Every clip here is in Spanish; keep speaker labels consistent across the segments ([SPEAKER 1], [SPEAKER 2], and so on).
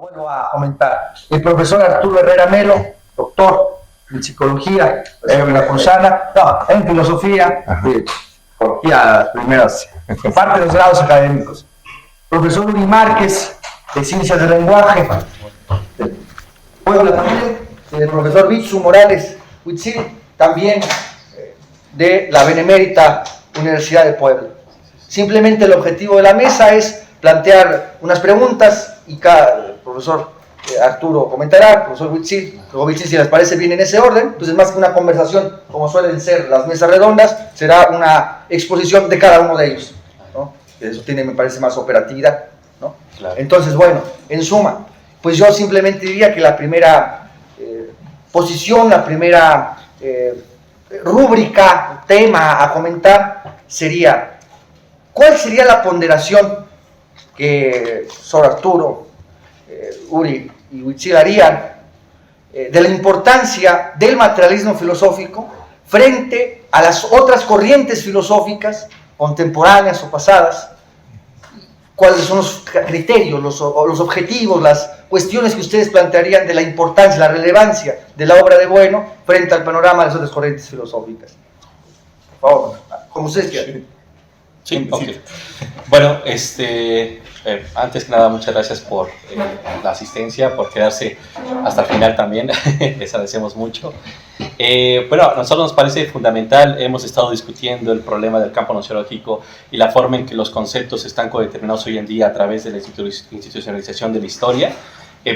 [SPEAKER 1] vuelvo a comentar. El profesor Arturo Herrera Melo, doctor en psicología, en la Pulsana, en filosofía, las primeras parte de los grados académicos. Profesor Uri Márquez, de Ciencias del Lenguaje, de Puebla también, el profesor Vitsu Morales Huitzil, también de la Benemérita Universidad de Puebla. Simplemente el objetivo de la mesa es plantear unas preguntas y el profesor Arturo comentará, el profesor Huitzil, luego Huitzil, si les parece bien en ese orden. Entonces, más que una conversación, como suelen ser las mesas redondas, será una exposición de cada uno de ellos, ¿no? Eso tiene, me parece, más operatividad, ¿no? Claro. Entonces, bueno, en suma, pues yo simplemente diría que la primera posición, la primera rúbrica, tema a comentar sería: ¿cuál sería la ponderación que Sor Arturo, Uri y Huitzil harían de la importancia del materialismo filosófico frente a las otras corrientes filosóficas contemporáneas o pasadas? ¿Cuáles son los criterios, los objetivos, las cuestiones que ustedes plantearían de la importancia, la relevancia de la obra de Bueno frente al panorama de las otras corrientes filosóficas? Por favor, como ustedes quieran.
[SPEAKER 2] Sí, ok. Bueno, antes que nada, muchas gracias por la asistencia, por quedarse hasta el final también, les agradecemos mucho. Bueno, a nosotros nos parece fundamental, hemos estado discutiendo el problema del campo nociológico y la forma en que los conceptos están codeterminados hoy en día a través de la institucionalización de la historia,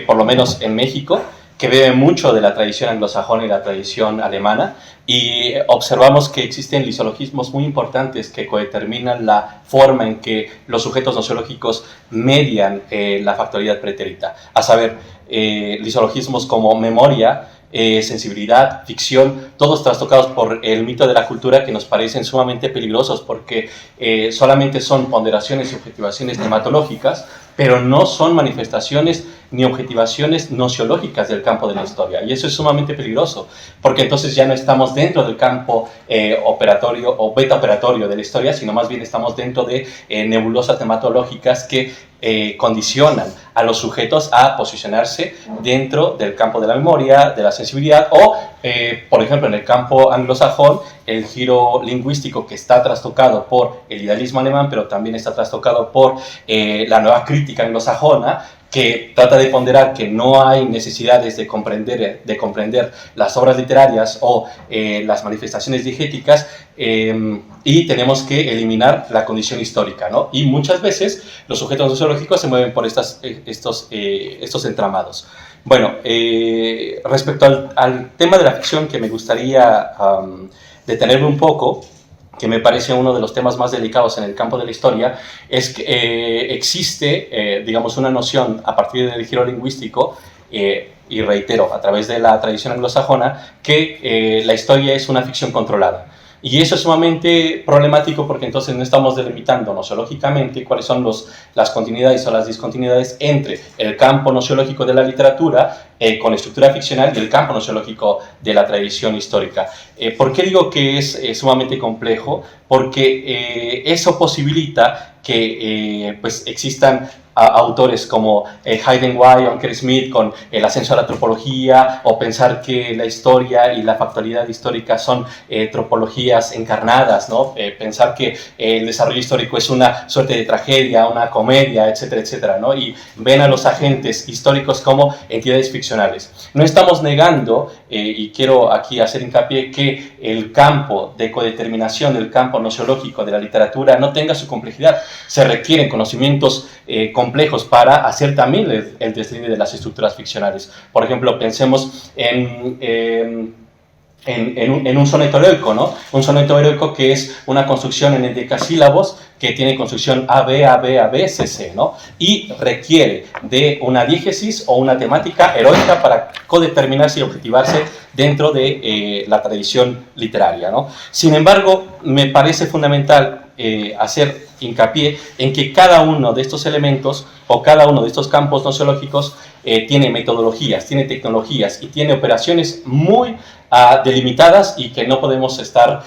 [SPEAKER 2] por lo menos en México, que bebe mucho de la tradición anglosajona y la tradición alemana, y observamos que existen lisiologismos muy importantes que codeterminan la forma en que los sujetos nociológicos median la factualidad pretérita, a saber, lisiologismos como memoria, sensibilidad, ficción, todos trastocados por el mito de la cultura, que nos parecen sumamente peligrosos porque solamente son ponderaciones y objetivaciones tematológicas, pero no son manifestaciones ni objetivaciones nociológicas del campo de la historia, y eso es sumamente peligroso, porque entonces ya no estamos dentro del campo operatorio o beta operatorio de la historia, sino más bien estamos dentro de nebulosas tematológicas que condicionan a los sujetos a posicionarse dentro del campo de la memoria, de la sensibilidad, o, por ejemplo, en el campo anglosajón, el giro lingüístico que está trastocado por el idealismo alemán, pero también está trastocado por la nueva crítica anglosajona, que trata de ponderar que no hay necesidades de comprender las obras literarias o las manifestaciones diegéticas, y tenemos que eliminar la condición histórica, ¿no? Y muchas veces los sujetos nociológicos se mueven por estos entramados. Bueno, respecto al tema de la ficción, que me gustaría detenerme un poco, que me parece uno de los temas más delicados en el campo de la historia, es que existe, digamos, una noción a partir del giro lingüístico, y reitero, a través de la tradición anglosajona, que la historia es una ficción controlada. Y eso es sumamente problemático porque entonces no estamos delimitando nociológicamente cuáles son las continuidades o las discontinuidades entre el campo nociológico de la literatura con estructura ficcional y el campo nociológico de la tradición histórica. ¿Por qué digo que es sumamente complejo? Porque eso posibilita que pues existan autores como Heidenreich o Anker Smith con el ascenso a la tropología, o pensar que la historia y la factualidad histórica son tropologías encarnadas, ¿no? Pensar que el desarrollo histórico es una suerte de tragedia, una comedia, etcétera, etcétera, ¿no? Y ven a los agentes históricos como entidades ficcionales. No estamos negando, y quiero aquí hacer hincapié, que el campo de codeterminación, el campo nociológico de la literatura no tenga su complejidad. Se requieren conocimientos complejos para hacer también el desliz de las estructuras ficcionales. Por ejemplo, pensemos en un soneto heroico, ¿no? Un soneto heroico que es una construcción en endecasílabos que tiene construcción AB, AB, AB, CC, ¿no? Y requiere de una diégesis o una temática heroica para codeterminarse y objetivarse dentro de la tradición literaria, ¿no? Sin embargo, me parece fundamental hacer hincapié en que cada uno de estos elementos o cada uno de estos campos nociológicos tiene metodologías, tiene tecnologías y tiene operaciones muy delimitadas, y que no podemos estar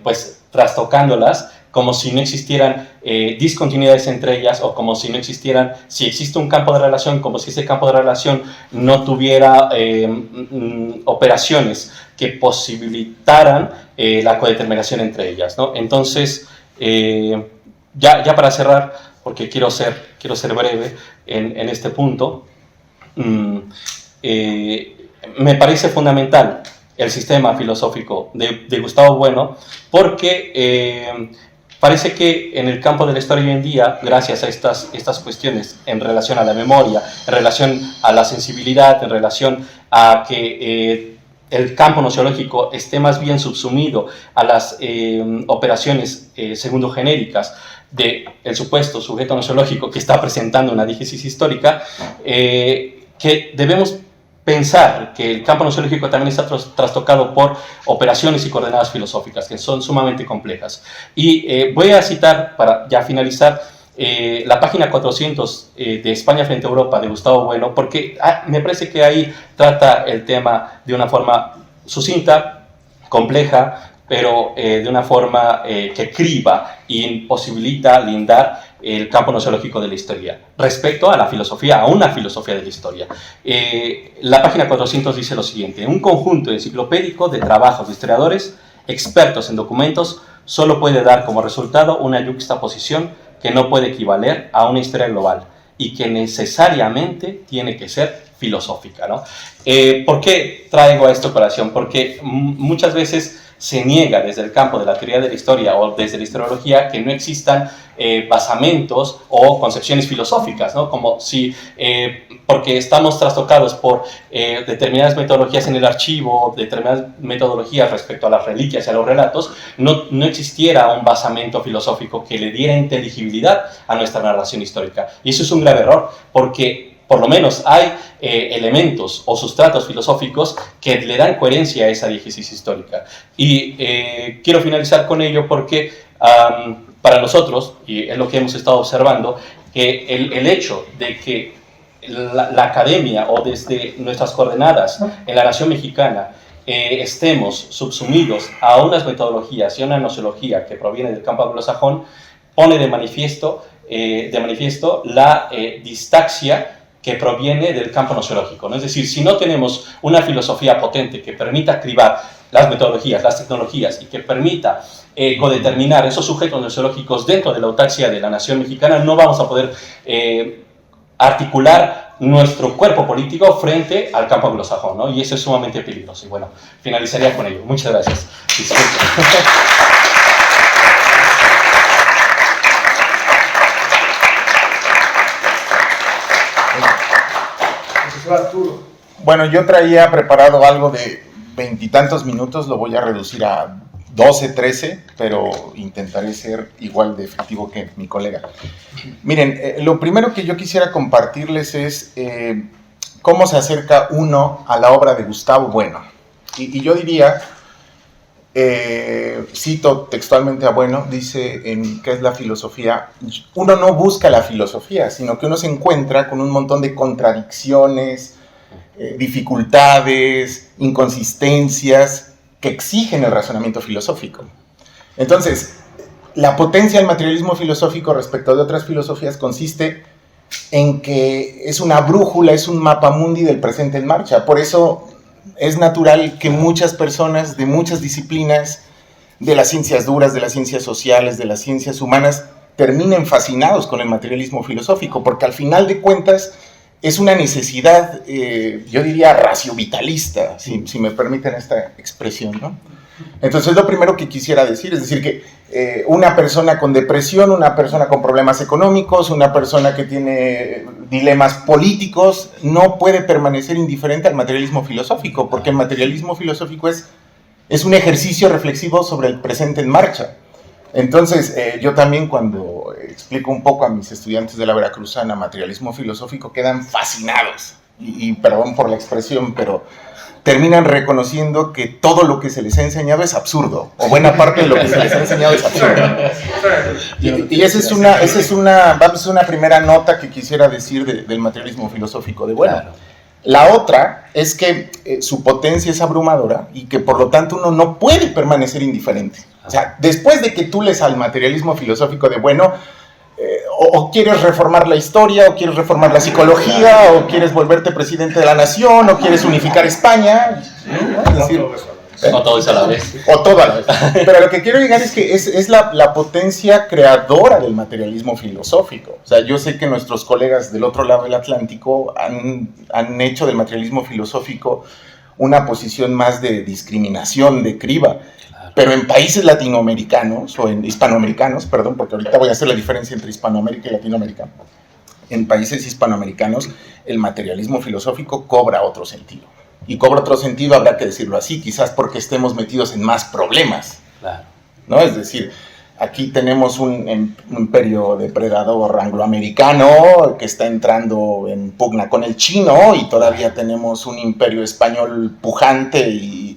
[SPEAKER 2] pues trastocándolas como si no existieran discontinuidades entre ellas, o como si no existieran, si existe un campo de relación, como si ese campo de relación no tuviera operaciones que posibilitaran la codeterminación entre ellas, ¿no? Entonces, ya para cerrar, porque quiero ser breve en este punto, me parece fundamental el sistema filosófico de Gustavo Bueno, porque parece que en el campo de la historia hoy en día, gracias a estas cuestiones en relación a la memoria, en relación a la sensibilidad, en relación a que el campo nociológico esté más bien subsumido a las operaciones segundogenéricas del supuesto sujeto nociológico que está presentando una diégesis histórica, que debemos pensar que el campo nociológico también está trastocado por operaciones y coordenadas filosóficas que son sumamente complejas. Y voy a citar, para ya finalizar, la página 400 de España frente a Europa de Gustavo Bueno, porque me parece que ahí trata el tema de una forma sucinta, compleja, pero de una forma que criba y posibilita lindar el campo nociológico de la historia respecto a la filosofía, a una filosofía de la historia. La página 400 dice lo siguiente: un conjunto enciclopédico de trabajos de historiadores expertos en documentos solo puede dar como resultado una yuxtaposición que no puede equivaler a una historia global y que necesariamente tiene que ser filosófica, ¿no? ¿Por qué traigo a esta colación? Porque muchas veces se niega desde el campo de la teoría de la historia o desde la historiología que no existan basamentos o concepciones filosóficas, ¿no? Como si, porque estamos trastocados por determinadas metodologías en el archivo, determinadas metodologías respecto a las reliquias y a los relatos, no existiera un basamento filosófico que le diera inteligibilidad a nuestra narración histórica. Y eso es un grave error, porque por lo menos hay elementos o sustratos filosóficos que le dan coherencia a esa diégesis histórica. Y quiero finalizar con ello porque para nosotros, y es lo que hemos estado observando, que el hecho de que la academia o desde nuestras coordenadas en la nación mexicana estemos subsumidos a unas metodologías y a una nociología que proviene del campo anglosajón, pone de manifiesto la distaxia que proviene del campo nociológico, ¿no? Es decir, si no tenemos una filosofía potente que permita cribar las metodologías, las tecnologías y que permita codeterminar esos sujetos nociológicos dentro de la autaxia de la nación mexicana, no vamos a poder articular nuestro cuerpo político frente al campo anglosajón, ¿no? Y eso es sumamente peligroso. Y bueno, finalizaría con ello. Muchas gracias.
[SPEAKER 1] Arturo.
[SPEAKER 3] Bueno, yo traía preparado algo de 20 y tantos minutos, lo voy a reducir a 12, 13, pero intentaré ser igual de efectivo que mi colega. Miren, lo primero que yo quisiera compartirles es cómo se acerca uno a la obra de Gustavo Bueno. Y yo diría, cito textualmente a Bueno, dice en ¿Qué es la filosofía? Uno no busca la filosofía, sino que uno se encuentra con un montón de contradicciones, dificultades, inconsistencias que exigen el razonamiento filosófico. Entonces, la potencia del materialismo filosófico respecto de otras filosofías consiste en que es una brújula, es un mapamundi del presente en marcha. Por eso es natural que muchas personas de muchas disciplinas, de las ciencias duras, de las ciencias sociales, de las ciencias humanas, terminen fascinados con el materialismo filosófico, porque al final de cuentas es una necesidad, yo diría, raciovitalista, si me permiten esta expresión, ¿no? Entonces, lo primero que quisiera decir es decir que una persona con depresión, una persona con problemas económicos, una persona que tiene dilemas políticos, no puede permanecer indiferente al materialismo filosófico, porque el materialismo filosófico es un ejercicio reflexivo sobre el presente en marcha. Entonces, yo también cuando explico un poco a mis estudiantes de la Veracruzana materialismo filosófico, quedan fascinados, y perdón por la expresión, pero terminan reconociendo que todo lo que se les ha enseñado es absurdo, o buena parte de lo que se les ha enseñado es absurdo. Y esa es una primera nota que quisiera decir del materialismo filosófico de Bueno. La otra es que su potencia es abrumadora y que por lo tanto uno no puede permanecer indiferente. O sea, después de que tú lees al materialismo filosófico de, bueno, o quieres reformar la historia, o quieres reformar la psicología, o quieres volverte presidente de la nación, o quieres unificar España, ¿no? Es decir,
[SPEAKER 2] o todo eso a la vez.
[SPEAKER 3] O todo a la vez. Pero a lo que quiero llegar es que es la potencia creadora del materialismo filosófico. O sea, yo sé que nuestros colegas del otro lado del Atlántico han hecho del materialismo filosófico una posición más de discriminación, de criba. Pero en países latinoamericanos, o en hispanoamericanos, perdón, porque ahorita voy a hacer la diferencia entre Hispanoamérica y Latinoamérica. En países hispanoamericanos, el materialismo filosófico cobra otro sentido. Y cobra otro sentido, habrá que decirlo así, quizás porque estemos metidos en más problemas.
[SPEAKER 2] Claro.
[SPEAKER 3] ¿No? Es decir, aquí tenemos un imperio depredador angloamericano que está entrando en pugna con el chino, y todavía tenemos un imperio español pujante y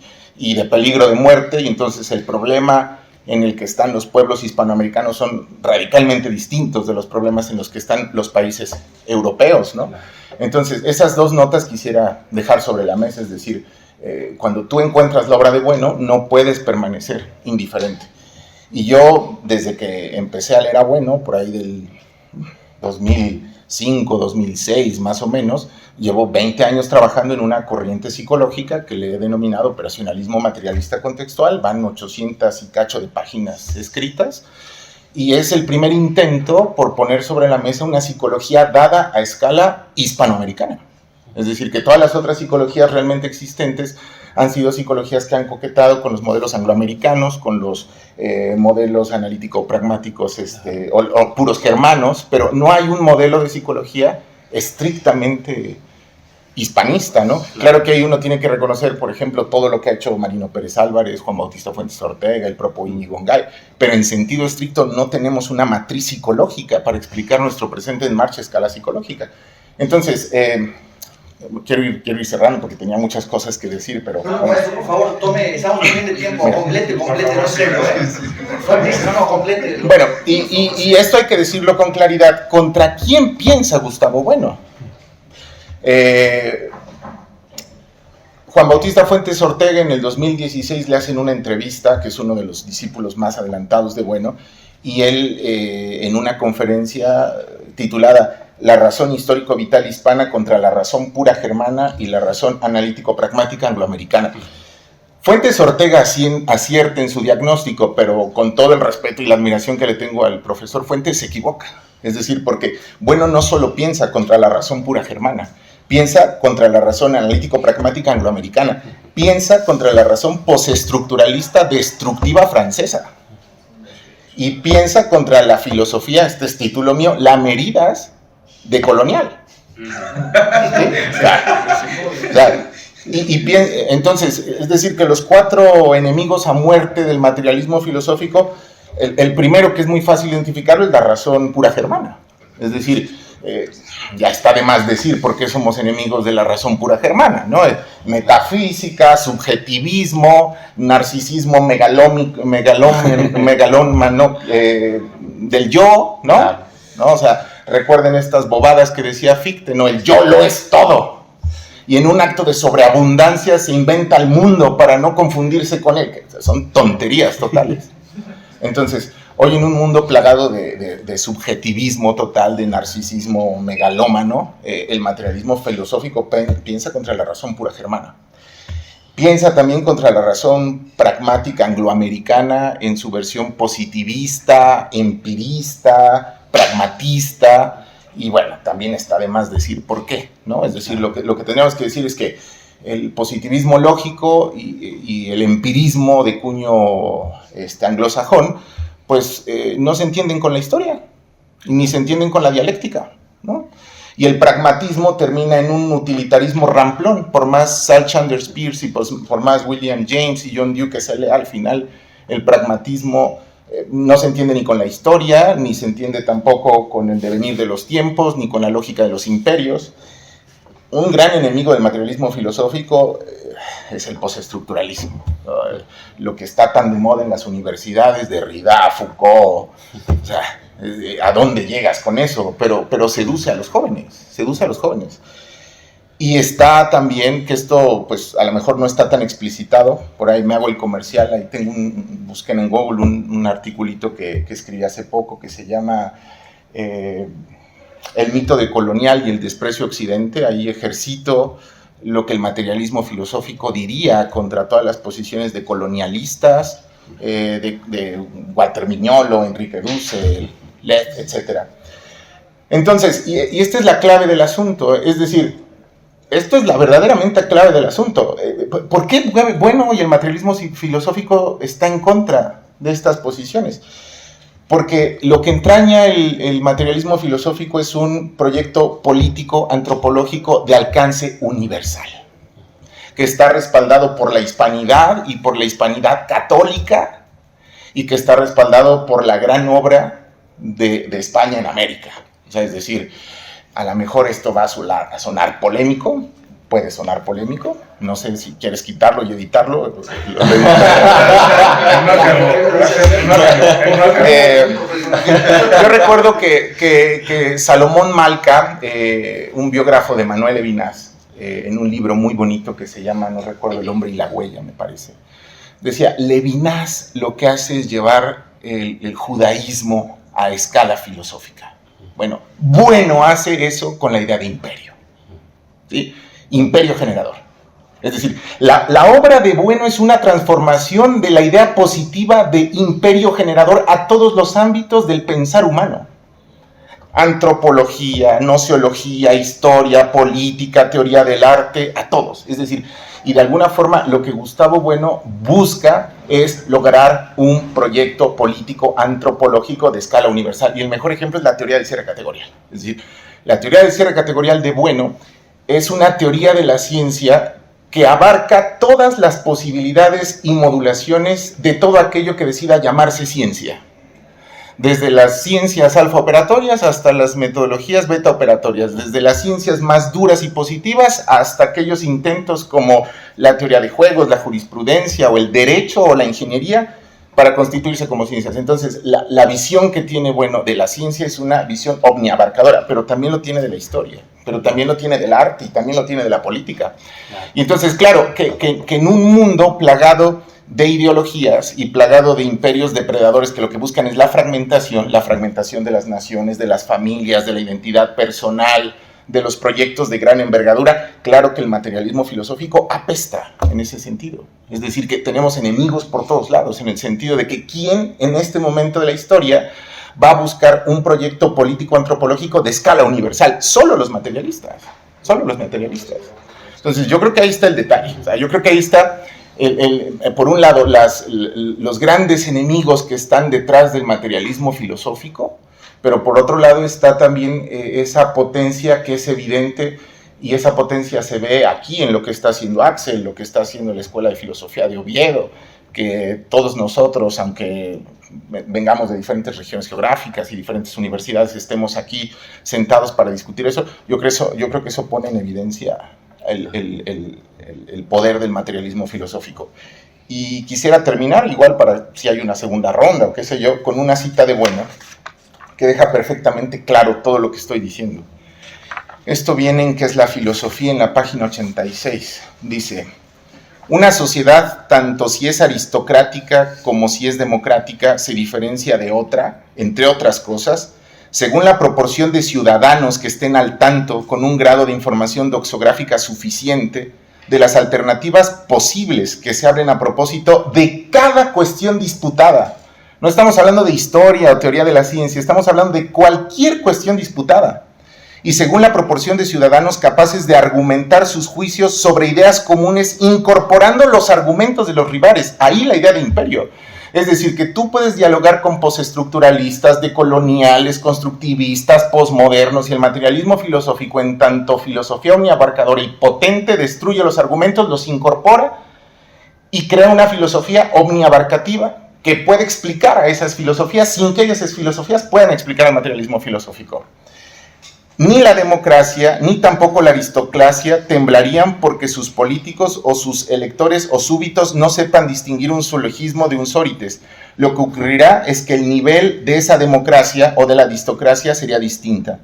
[SPEAKER 3] de peligro de muerte, y entonces el problema en el que están los pueblos hispanoamericanos son radicalmente distintos de los problemas en los que están los países europeos, ¿no? Entonces, esas dos notas quisiera dejar sobre la mesa, es decir, cuando tú encuentras la obra de Bueno, no puedes permanecer indiferente. Y yo, desde que empecé a leer a Bueno, por ahí del 2005, 2006 más o menos, llevo 20 años trabajando en una corriente psicológica que le he denominado operacionalismo materialista contextual. Van 800 y cacho de páginas escritas, y es el primer intento por poner sobre la mesa una psicología dada a escala hispanoamericana. Es decir, que todas las otras psicologías realmente existentes han sido psicologías que han coquetado con los modelos angloamericanos, con los modelos analítico-pragmáticos o puros germanos, pero no hay un modelo de psicología estrictamente hispanista, ¿no? Claro que ahí uno tiene que reconocer, por ejemplo, todo lo que ha hecho Marino Pérez Álvarez, Juan Bautista Fuentes Ortega, el propio Íñigo Ongay, pero en sentido estricto no tenemos una matriz psicológica para explicar nuestro presente en marcha a escala psicológica. Entonces, quiero ir cerrando porque tenía muchas cosas que decir, pero...
[SPEAKER 1] No, maestro, por favor, estamos bien de tiempo, complete, no sé, no, complete.
[SPEAKER 3] Bueno, y esto hay que decirlo con claridad, ¿contra quién piensa Gustavo Bueno? Juan Bautista Fuentes Ortega en el 2016 le hacen una entrevista, que es uno de los discípulos más adelantados de Bueno, y él en una conferencia titulada La razón histórico-vital hispana contra la razón pura germana y la razón analítico-pragmática angloamericana. Fuentes Ortega acierta en su diagnóstico, pero con todo el respeto y la admiración que le tengo al profesor Fuentes, se equivoca. Es decir, porque Bueno no solo piensa contra la razón pura germana, piensa contra la razón analítico-pragmática angloamericana, piensa contra la razón postestructuralista destructiva francesa, y piensa contra la filosofía, este es título mío, la Meridas de colonial. ¿Sí? Entonces, es decir, que los 4 enemigos a muerte del materialismo filosófico, el primero, que es muy fácil identificarlo, es la razón pura germana. Es decir, ya está de más decir por qué somos enemigos de la razón pura germana, ¿no? Metafísica, subjetivismo, narcisismo megalómano del yo, ¿no? ¿No? O sea, recuerden estas bobadas que decía Fichte, ¿no? El yo lo es todo. Y en un acto de sobreabundancia se inventa el mundo para no confundirse con él. Que son tonterías totales. Entonces, hoy en un mundo plagado de subjetivismo total, de narcisismo megalómano, el materialismo filosófico piensa contra la razón pura germana. Piensa también contra la razón pragmática angloamericana en su versión positivista, empirista, pragmatista, y bueno, también está de más decir por qué, ¿no? Es decir, lo que tenemos que decir es que el positivismo lógico y el empirismo de cuño anglosajón, pues no se entienden con la historia, ni se entienden con la dialéctica, ¿no? Y el pragmatismo termina en un utilitarismo ramplón, por más Sir Chandler Peirce y por más William James y John Dewey que se lea, al final el pragmatismo no se entiende ni con la historia, ni se entiende tampoco con el devenir de los tiempos, ni con la lógica de los imperios. Un gran enemigo del materialismo filosófico es el postestructuralismo. Lo que está tan de moda en las universidades, Derrida, Foucault, o sea, ¿a dónde llegas con eso? Pero seduce a los jóvenes, Y está también, que esto pues a lo mejor no está tan explicitado, por ahí me hago el comercial, ahí tengo busquen en Google un articulito que escribí hace poco que se llama El mito de colonial y el desprecio occidente. Ahí ejercito lo que el materialismo filosófico diría contra todas las posiciones de colonialistas, de Walter Mignolo, Enrique Dussel, Leff, etc. Entonces, y esta es la clave del asunto, es decir, esto es la verdaderamente clave del asunto. ¿Por qué Bueno y el materialismo filosófico está en contra de estas posiciones? Porque lo que entraña el materialismo filosófico es un proyecto político, antropológico de alcance universal, que está respaldado por la hispanidad y por la hispanidad católica, y que está respaldado por la gran obra de España en América. O sea, es decir, a lo mejor esto va a sonar polémico, puede sonar polémico, no sé si quieres quitarlo y editarlo. Yo recuerdo que Salomón Malca, un biógrafo de Manuel Levinas, en un libro muy bonito que se llama, no recuerdo, El hombre y la huella, me parece, decía, Levinas lo que hace es llevar el judaísmo a escala filosófica. Bueno hace eso con la idea de imperio, ¿sí? Imperio generador. Es decir, la obra de Bueno es una transformación de la idea positiva de imperio generador a todos los ámbitos del pensar humano. Antropología, nociología, historia, política, teoría del arte, a todos. Es decir, y de alguna forma lo que Gustavo Bueno busca es lograr un proyecto político antropológico de escala universal. Y el mejor ejemplo es la teoría del cierre categorial. Es decir, la teoría del cierre categorial de Bueno es una teoría de la ciencia que abarca todas las posibilidades y modulaciones de todo aquello que decida llamarse ciencia. Desde las ciencias alfa operatorias hasta las metodologías beta operatorias, desde las ciencias más duras y positivas hasta aquellos intentos como la teoría de juegos, la jurisprudencia o el derecho o la ingeniería para constituirse como ciencias. Entonces, la visión que tiene Bueno de la ciencia es una visión omniabarcadora, pero también lo tiene de la historia, pero también lo tiene del arte y también lo tiene de la política. Y entonces, claro, que en un mundo plagado de ideologías y plagado de imperios depredadores que lo que buscan es la fragmentación de las naciones, de las familias, de la identidad personal, de los proyectos de gran envergadura, claro que el materialismo filosófico apesta en ese sentido. Es decir, que tenemos enemigos por todos lados, en el sentido de que ¿quién en este momento de la historia va a buscar un proyecto político-antropológico de escala universal? Solo los materialistas, solo los materialistas. Entonces yo creo que ahí está el detalle, o sea, yo creo que ahí está por un lado los grandes enemigos que están detrás del materialismo filosófico, pero por otro lado está también esa potencia que es evidente, y esa potencia se ve aquí en lo que está haciendo Axel, lo que está haciendo la Escuela de Filosofía de Oviedo, que todos nosotros, aunque vengamos de diferentes regiones geográficas y diferentes universidades, estemos aquí sentados para discutir eso, yo creo que eso pone en evidencia el poder del materialismo filosófico. Y quisiera terminar, igual para si hay una segunda ronda o qué sé yo, con una cita de Bueno que deja perfectamente claro todo lo que estoy diciendo. Esto viene en ¿Qué es la filosofía?, en la página 86. Dice: una sociedad, tanto si es aristocrática como si es democrática, se diferencia de otra, entre otras cosas, según la proporción de ciudadanos que estén al tanto con un grado de información doxográfica suficiente de las alternativas posibles que se abren a propósito de cada cuestión disputada. No estamos hablando de historia o teoría de la ciencia, estamos hablando de cualquier cuestión disputada. Y según la proporción de ciudadanos capaces de argumentar sus juicios sobre ideas comunes, incorporando los argumentos de los rivales. Ahí la idea de imperio. Es decir, que tú puedes dialogar con postestructuralistas, decoloniales, constructivistas, posmodernos, y el materialismo filosófico, en tanto filosofía omniabarcadora y potente, destruye los argumentos, los incorpora y crea una filosofía omniabarcativa que puede explicar a esas filosofías sin que esas filosofías puedan explicar el materialismo filosófico. Ni la democracia, ni tampoco la aristocracia temblarían porque sus políticos o sus electores o súbitos no sepan distinguir un silogismo de un sórites. Lo que ocurrirá es que el nivel de esa democracia o de la aristocracia sería distinta.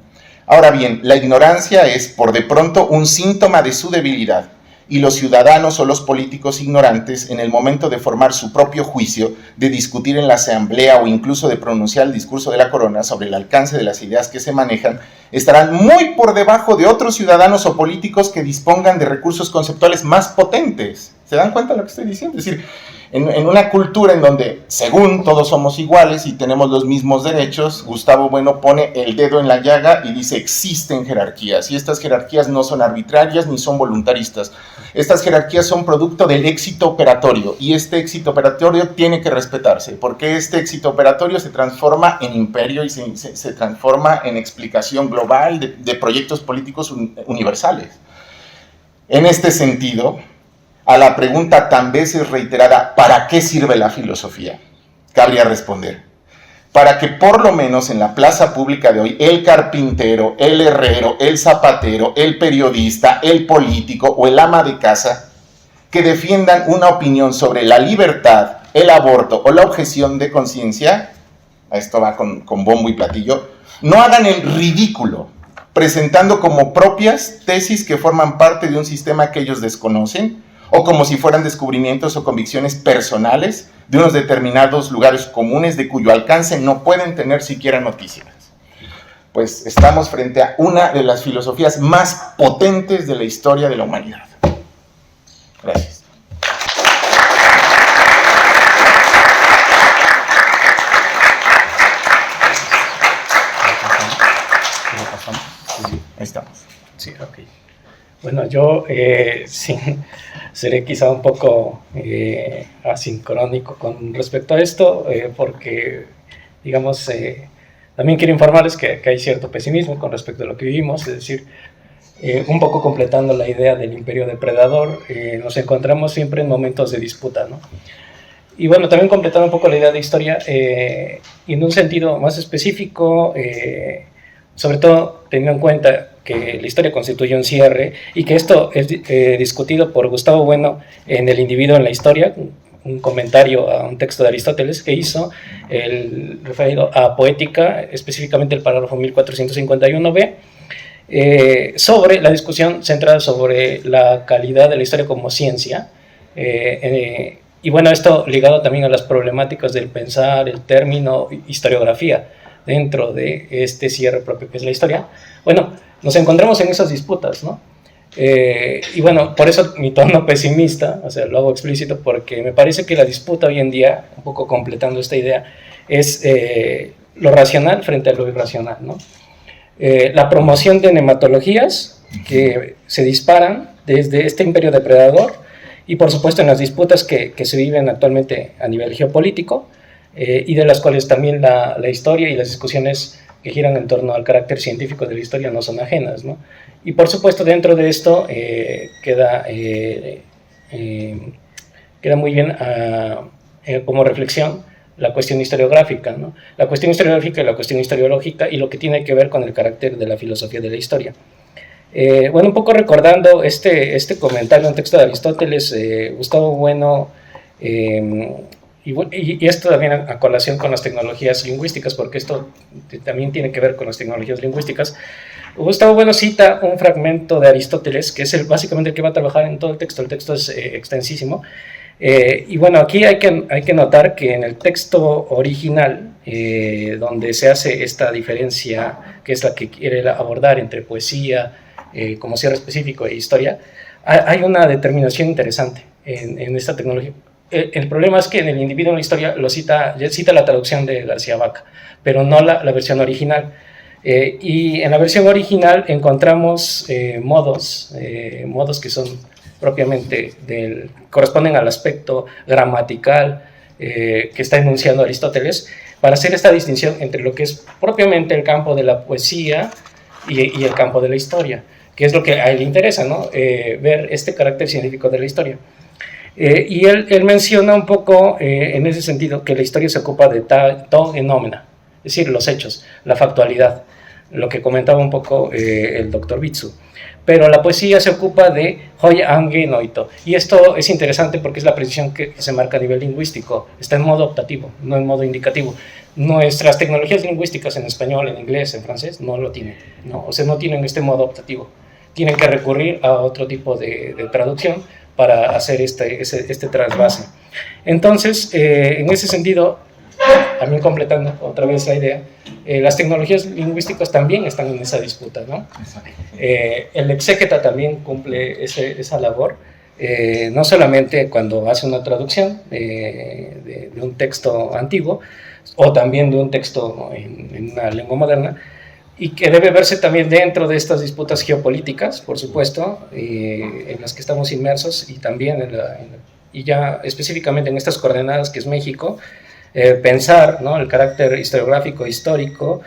[SPEAKER 3] Ahora bien, la ignorancia es, por de pronto, un síntoma de su debilidad, y los ciudadanos o los políticos ignorantes, en el momento de formar su propio juicio, de discutir en la asamblea o incluso de pronunciar el discurso de la corona sobre el alcance de las ideas que se manejan, estarán muy por debajo de otros ciudadanos o políticos que dispongan de recursos conceptuales más potentes. ¿Se dan cuenta de lo que estoy diciendo? Es decir, en una cultura en donde, según todos somos iguales y tenemos los mismos derechos, Gustavo Bueno pone el dedo en la llaga y dice: existen jerarquías, y estas jerarquías no son arbitrarias ni son voluntaristas. Estas jerarquías son producto del éxito operatorio, y este éxito operatorio tiene que respetarse, porque este éxito operatorio se transforma en imperio y se transforma en explicación global de proyectos políticos universales. En este sentido, a la pregunta tan veces reiterada, ¿para qué sirve la filosofía?, cabría responder: para que por lo menos en la plaza pública de hoy, el carpintero, el herrero, el zapatero, el periodista, el político o el ama de casa, que defiendan una opinión sobre la libertad, el aborto o la objeción de conciencia, a esto va con bombo y platillo, no hagan el ridículo presentando como propias tesis que forman parte de un sistema que ellos desconocen, o como si fueran descubrimientos o convicciones personales de unos determinados lugares comunes de cuyo alcance no pueden tener siquiera noticias. Pues estamos frente a una de las filosofías más potentes de la historia de la humanidad. Gracias. Ahí estamos.
[SPEAKER 4] Sí, ok. Bueno, yo sí, seré quizá un poco asincrónico con respecto a esto, porque, digamos, también quiero informarles que hay cierto pesimismo con respecto a lo que vivimos, es decir, un poco completando la idea del imperio depredador, nos encontramos siempre en momentos de disputa, ¿no? Y bueno, también completando un poco la idea de historia, y en un sentido más específico, sobre todo teniendo en cuenta que la historia constituye un cierre y que esto es discutido por Gustavo Bueno en El individuo en la historia, un comentario a un texto de Aristóteles que hizo, referido a Poética, específicamente el parágrafo 1451b, sobre la discusión centrada sobre la calidad de la historia como ciencia, y bueno, esto ligado también a las problemáticas del pensar el término historiografía dentro de este cierre propio que es la historia. Bueno, nos encontramos en esas disputas, ¿no? Y bueno, por eso mi tono pesimista, o sea, lo hago explícito porque me parece que la disputa hoy en día, un poco completando esta idea, es lo racional frente a lo irracional, ¿no? La promoción de nematologías que se disparan desde este imperio depredador y por supuesto en las disputas que se viven actualmente a nivel geopolítico, y de las cuales también la historia y las discusiones que giran en torno al carácter científico de la historia no son ajenas, ¿no? Y por supuesto dentro de esto queda muy bien como reflexión la cuestión historiográfica, ¿no? La cuestión historiográfica y la cuestión historiológica y lo que tiene que ver con el carácter de la filosofía de la historia. Bueno, un poco recordando este comentario, un texto de Aristóteles, Gustavo Bueno, y esto también a colación con las tecnologías lingüísticas, porque esto también tiene que ver con las tecnologías lingüísticas. Gustavo Bueno cita un fragmento de Aristóteles, que es básicamente el que va a trabajar en todo el texto es extensísimo, y bueno, aquí hay que notar que en el texto original, donde se hace esta diferencia, que es la que quiere abordar entre poesía, como cierre específico e historia, hay una determinación interesante en esta tecnología. El problema es que en El individuo en la historia cita la traducción de García Vaca, pero no la versión original. Y en la versión original encontramos modos que son propiamente corresponden al aspecto gramatical que está enunciando Aristóteles, para hacer esta distinción entre lo que es propiamente el campo de la poesía y el campo de la historia, que es lo que a él le interesa, ¿no? Ver este carácter científico de la historia. Y él menciona un poco en ese sentido que la historia se ocupa de to enómena, es decir, los hechos, la factualidad, lo que comentaba un poco el doctor Bitsu. Pero la poesía se ocupa de hoi ange noito, y esto es interesante porque es la precisión que se marca a nivel lingüístico, está en modo optativo, no en modo indicativo. nuestras tecnologías lingüísticas en español, en inglés, en francés, no lo tienen, ¿no? O sea, no tienen este modo optativo. Tienen que recurrir a otro tipo de traducción para hacer este trasvase. Entonces, en ese sentido, también completando otra vez la idea, las tecnologías lingüísticas también están en esa disputa, ¿no? El exégeta también cumple esa labor, no solamente cuando hace una traducción de un texto antiguo, o también de un texto en una lengua moderna, y que debe verse también dentro de estas disputas geopolíticas, por supuesto, en las que estamos inmersos, y también y ya específicamente en estas coordenadas que es México, pensar, ¿no?, el carácter historiográfico histórico.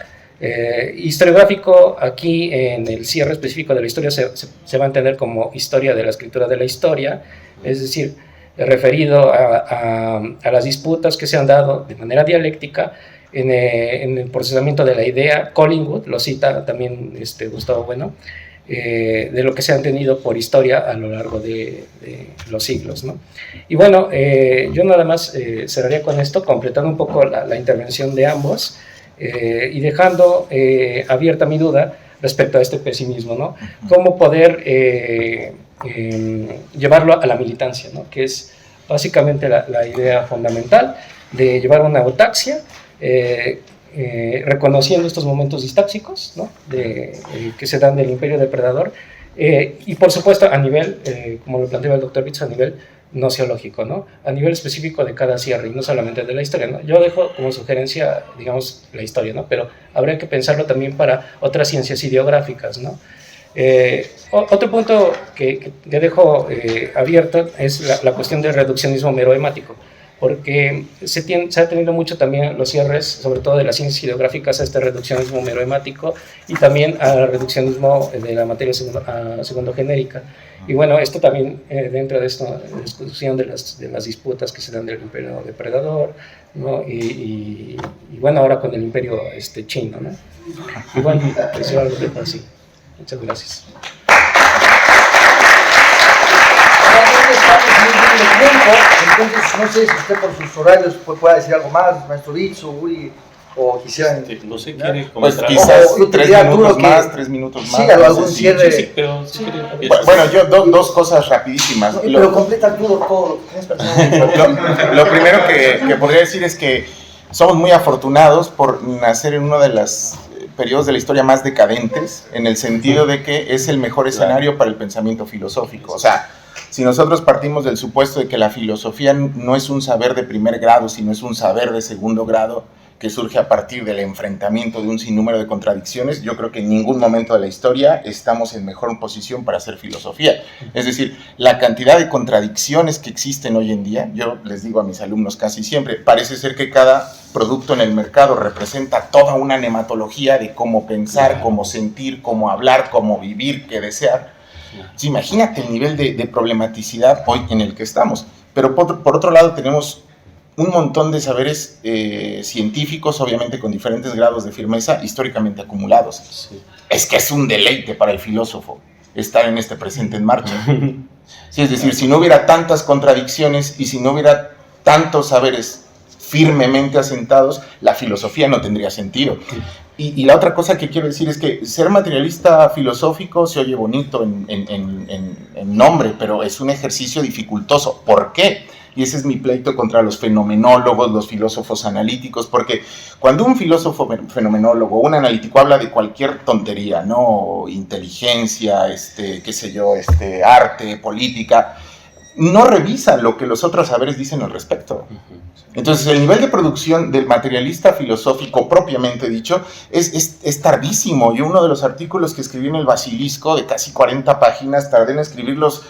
[SPEAKER 4] Historiográfico aquí en el cierre específico de la historia se va a entender como historia de la escritura de la historia, es decir, referido a las disputas que se han dado de manera dialéctica en el procesamiento de la idea. Collingwood lo cita también Gustavo Bueno, de lo que se ha entendido por historia a lo largo de los siglos, ¿no? Y bueno, yo nada más cerraría con esto, completando un poco la intervención de ambos, y dejando abierta mi duda respecto a este pesimismo, ¿no? Cómo poder llevarlo a la militancia, ¿no?, que es básicamente la idea fundamental de llevar una autaxia, reconociendo estos momentos distáxicos, ¿no?, que se dan del imperio depredador, y por supuesto a nivel, como lo planteaba el doctor Bitz, a nivel nociológico, ¿no?, a nivel específico de cada cierre, y no solamente de la historia, ¿no? Yo dejo como sugerencia, digamos, la historia, ¿no?, pero habría que pensarlo también para otras ciencias ideográficas, ¿no? Otro punto que dejo abierto es la cuestión del reduccionismo meroemático, porque se ha tenido mucho también los cierres, sobre todo de las ciencias ideográficas, a este reduccionismo meroemático, y también al reduccionismo de la materia segundo genérica. Y bueno, esto también dentro de esta discusión de las disputas que se dan del imperio depredador, ¿no?, y bueno, ahora con el imperio chino, ¿no? Y bueno, eso algo de así. Muchas gracias.
[SPEAKER 1] Estamos muy bien de tiempo, entonces no sé si usted por sus horarios pueda decir algo más, maestro Bitz o Uri, o quisieran...
[SPEAKER 2] No sé, quiere
[SPEAKER 3] Pues
[SPEAKER 2] comentar.
[SPEAKER 3] quizás
[SPEAKER 1] O,
[SPEAKER 3] 3 minutos
[SPEAKER 1] que,
[SPEAKER 3] más, 3 minutos más.
[SPEAKER 1] Sí, algún cierre.
[SPEAKER 2] Sí, pero si quiere,
[SPEAKER 3] Bueno, yo dos cosas rapidísimas.
[SPEAKER 1] No, pero completa Arturo todo lo que tienes pensado.
[SPEAKER 3] Lo primero que podría decir es que somos muy afortunados por nacer en uno de los periodos de la historia más decadentes, en el sentido de que es el mejor escenario para el pensamiento filosófico. O sea, si nosotros partimos del supuesto de que la filosofía no es un saber de primer grado, sino es un saber de segundo grado, que surge a partir del enfrentamiento de un sinnúmero de contradicciones, yo creo que en ningún momento de la historia estamos en mejor posición para hacer filosofía. Es decir, la cantidad de contradicciones que existen hoy en día, yo les digo a mis alumnos casi siempre, parece ser que cada producto en el mercado representa toda una nematología de cómo pensar, cómo sentir, cómo hablar, cómo vivir, qué desear. Entonces, imagínate el nivel de problematicidad hoy en el que estamos. Pero por otro lado tenemos un montón de saberes científicos, obviamente con diferentes grados de firmeza, históricamente acumulados. Sí. Es que es un deleite para el filósofo estar en este presente en marcha. Sí, es decir, si no hubiera tantas contradicciones y si no hubiera tantos saberes firmemente asentados, la filosofía no tendría sentido. Y la otra cosa que quiero decir es que ser materialista filosófico se oye bonito en nombre, pero es un ejercicio dificultoso. ¿Por qué? Y ese es mi pleito contra los fenomenólogos, los filósofos analíticos, porque cuando un filósofo fenomenólogo, un analítico habla de cualquier tontería, ¿no? Inteligencia, qué sé yo, arte, política, no revisa lo que los otros saberes dicen al respecto. Entonces, el nivel de producción del materialista filosófico propiamente dicho es tardísimo. Yo uno de los artículos que escribí en el Basilisco, de casi 40 páginas, tardé en escribirlos,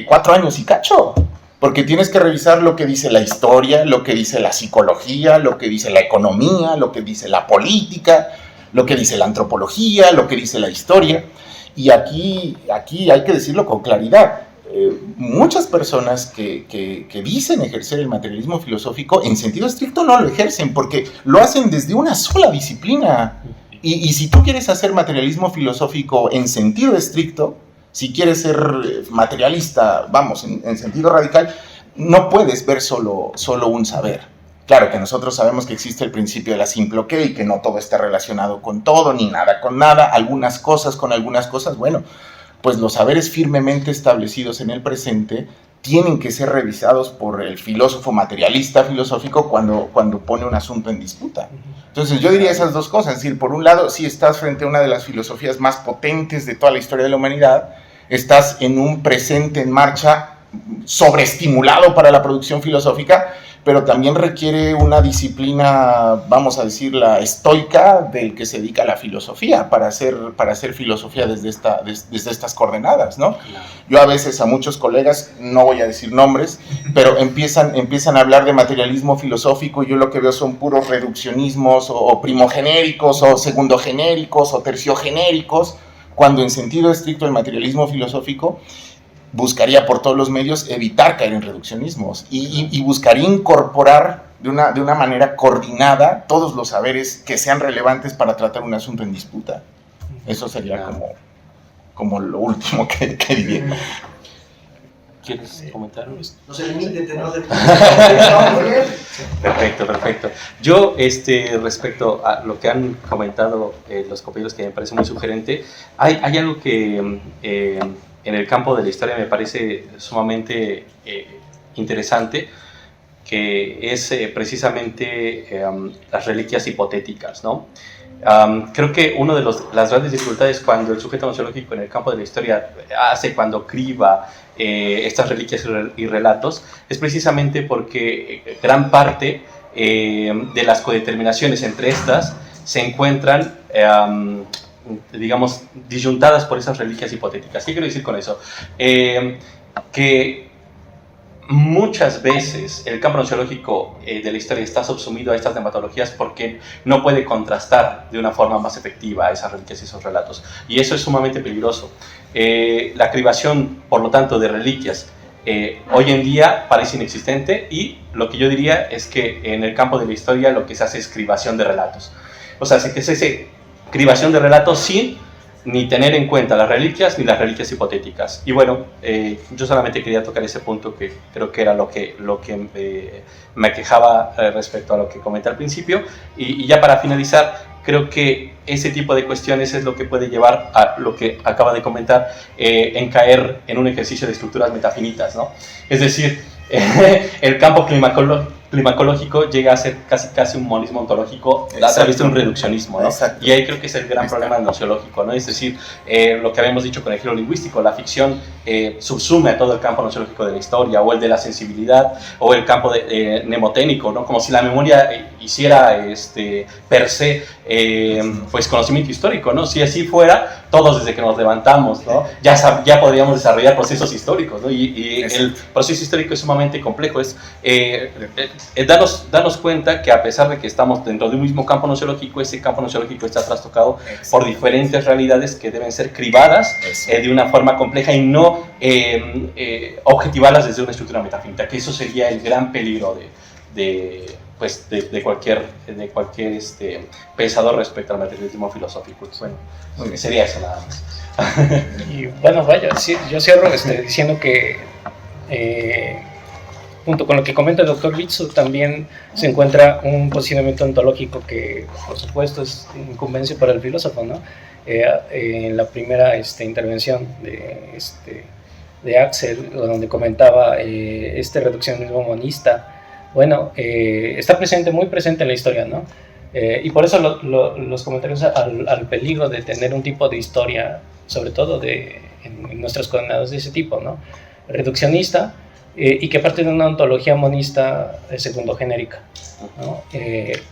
[SPEAKER 3] 4 años y cacho. Porque tienes que revisar lo que dice la historia, lo que dice la psicología, lo que dice la economía, lo que dice la política, lo que dice la antropología, lo que dice la historia. Y aquí hay que decirlo con claridad. Muchas personas que dicen ejercer el materialismo filosófico en sentido estricto no lo ejercen porque lo hacen desde una sola disciplina. Y si tú quieres hacer materialismo filosófico en sentido estricto, si quieres ser materialista, vamos, en sentido radical, no puedes ver solo un saber. Claro que nosotros sabemos que existe el principio de la simple ok, que no todo está relacionado con todo, ni nada con nada, algunas cosas con algunas cosas. Bueno, pues los saberes firmemente establecidos en el presente tienen que ser revisados por el filósofo materialista filosófico cuando pone un asunto en disputa. Entonces yo diría esas dos cosas, es decir, por un lado, si estás frente a una de las filosofías más potentes de toda la historia de la humanidad, estás en un presente en marcha sobreestimulado para la producción filosófica, pero también requiere una disciplina, vamos a decir, la estoica del que se dedica a la filosofía, para hacer filosofía desde estas coordenadas, ¿no? Yo a veces a muchos colegas, no voy a decir nombres, pero empiezan a hablar de materialismo filosófico, y yo lo que veo son puros reduccionismos, o primogenéricos, o segundogenéricos, o terciogenéricos, cuando en sentido estricto el materialismo filosófico buscaría por todos los medios evitar caer en reduccionismos y buscaría incorporar de una manera coordinada todos los saberes que sean relevantes para tratar un asunto en disputa. Eso sería como lo último que diría.
[SPEAKER 2] ¿Quieres comentar?
[SPEAKER 1] No se limite, tenemos de...
[SPEAKER 2] Perfecto. Yo, respecto a lo que han comentado los compañeros, que me parece muy sugerente, hay algo que en el campo de la historia me parece sumamente interesante, que es precisamente las reliquias hipotéticas, ¿no? Creo que una de las grandes dificultades cuando el sujeto gnosiológico en el campo de la historia cuando criba estas reliquias y relatos, es precisamente porque gran parte de las codeterminaciones entre estas se encuentran digamos, disyuntadas por esas reliquias hipotéticas. ¿Qué quiero decir con eso? Que muchas veces el campo gnosiológico de la historia está subsumido a estas nematologías porque no puede contrastar de una forma más efectiva esas reliquias y esos relatos. Y eso es sumamente peligroso. La cribación, por lo tanto, de reliquias hoy en día parece inexistente, y lo que yo diría es que en el campo de la historia lo que se hace es cribación de relatos. O sea, que se hace cribación de relatos sin ni tener en cuenta las reliquias ni las reliquias hipotéticas. Y bueno, yo solamente quería tocar ese punto, que creo que era lo que me quejaba respecto a lo que comenté al principio. Y ya para finalizar, creo que ese tipo de cuestiones es lo que puede llevar a lo que acaba de comentar, en caer en un ejercicio de estructuras metafinitas, ¿no? Es decir, el campo climacológico llega a ser casi un monismo ontológico a través de un reduccionismo, ¿no?
[SPEAKER 3] Exacto.
[SPEAKER 2] Y ahí creo que es el gran problema gnosiológico, ¿no? Es decir, lo que habíamos dicho con el giro lingüístico, la ficción subsume a todo el campo gnosiológico de la historia, o el de la sensibilidad, o el campo mnemotécnico, ¿no? Como si la memoria hiciera per se pues conocimiento histórico, ¿no? Si así fuera, todos desde que nos levantamos, ¿no? ya podríamos desarrollar procesos históricos, ¿no? Y el proceso histórico es sumamente complejo. Darnos cuenta que a pesar de que estamos dentro de un mismo campo gnosiológico, ese campo gnosiológico está trastocado por diferentes realidades que deben ser cribadas de una forma compleja, y no objetivarlas desde una estructura metafísica, que eso sería el gran peligro de cualquier pensador respecto al materialismo filosófico. Bueno, sería eso nada más.
[SPEAKER 4] Y bueno, vaya, sí, yo cierro diciendo que junto con lo que comenta el doctor Bitsu, también se encuentra un posicionamiento ontológico que, por supuesto, es incumbencia para el filósofo, ¿no? En la primera intervención de Axel, donde comentaba este reduccionismo monista, bueno, está muy presente en la historia, ¿no? Y por eso los comentarios al peligro de tener un tipo de historia, sobre todo en nuestras coordenadas de ese tipo, ¿no? Reduccionista, y que parte de una ontología monista segundogenérica, ¿no? Que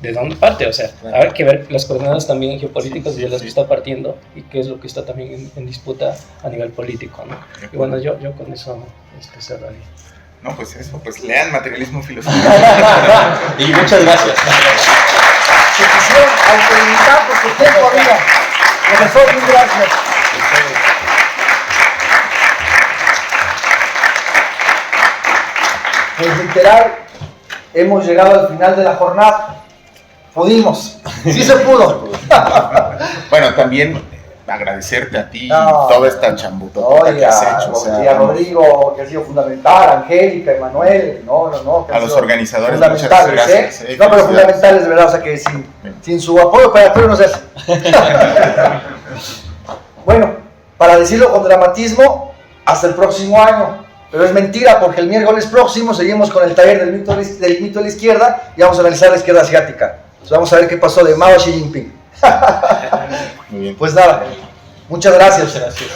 [SPEAKER 4] ¿de dónde parte? O sea, hay que ver las coordenadas también geopolíticas de las que está partiendo, y qué es lo que está también en disputa a nivel político, ¿no? Y bueno, yo con eso cerraría.
[SPEAKER 3] No, pues eso, pues lean materialismo filosófico.
[SPEAKER 2] Y muchas gracias.
[SPEAKER 1] Se quisieron autolimitar porque tiempo había. Profesor, mil gracias. Pues literal, hemos llegado al final de la jornada. Pudimos, sí se pudo.
[SPEAKER 3] Bueno, también agradecerte a ti
[SPEAKER 1] No.
[SPEAKER 3] toda esta chambutota que has hecho. O sea,
[SPEAKER 1] y a Rodrigo, que ha sido fundamental, a Angélica, Emanuel, no, que
[SPEAKER 3] a
[SPEAKER 1] han
[SPEAKER 3] los
[SPEAKER 1] sido
[SPEAKER 3] organizadores, muchas
[SPEAKER 1] fundamentales,
[SPEAKER 3] gracias.
[SPEAKER 1] No, pero
[SPEAKER 3] Felicidades.
[SPEAKER 1] fundamentales, de verdad, o sea que sin su apoyo para Arturo no se hace. Bueno, para decirlo con dramatismo, hasta el próximo año. Pero es mentira, porque el miércoles próximo seguimos con el taller del mito de la izquierda y vamos a analizar la izquierda asiática. Entonces vamos a ver qué pasó de Mao a Xi Jinping.
[SPEAKER 3] Muy bien.
[SPEAKER 1] Pues nada, muchas gracias.
[SPEAKER 2] Muchas gracias.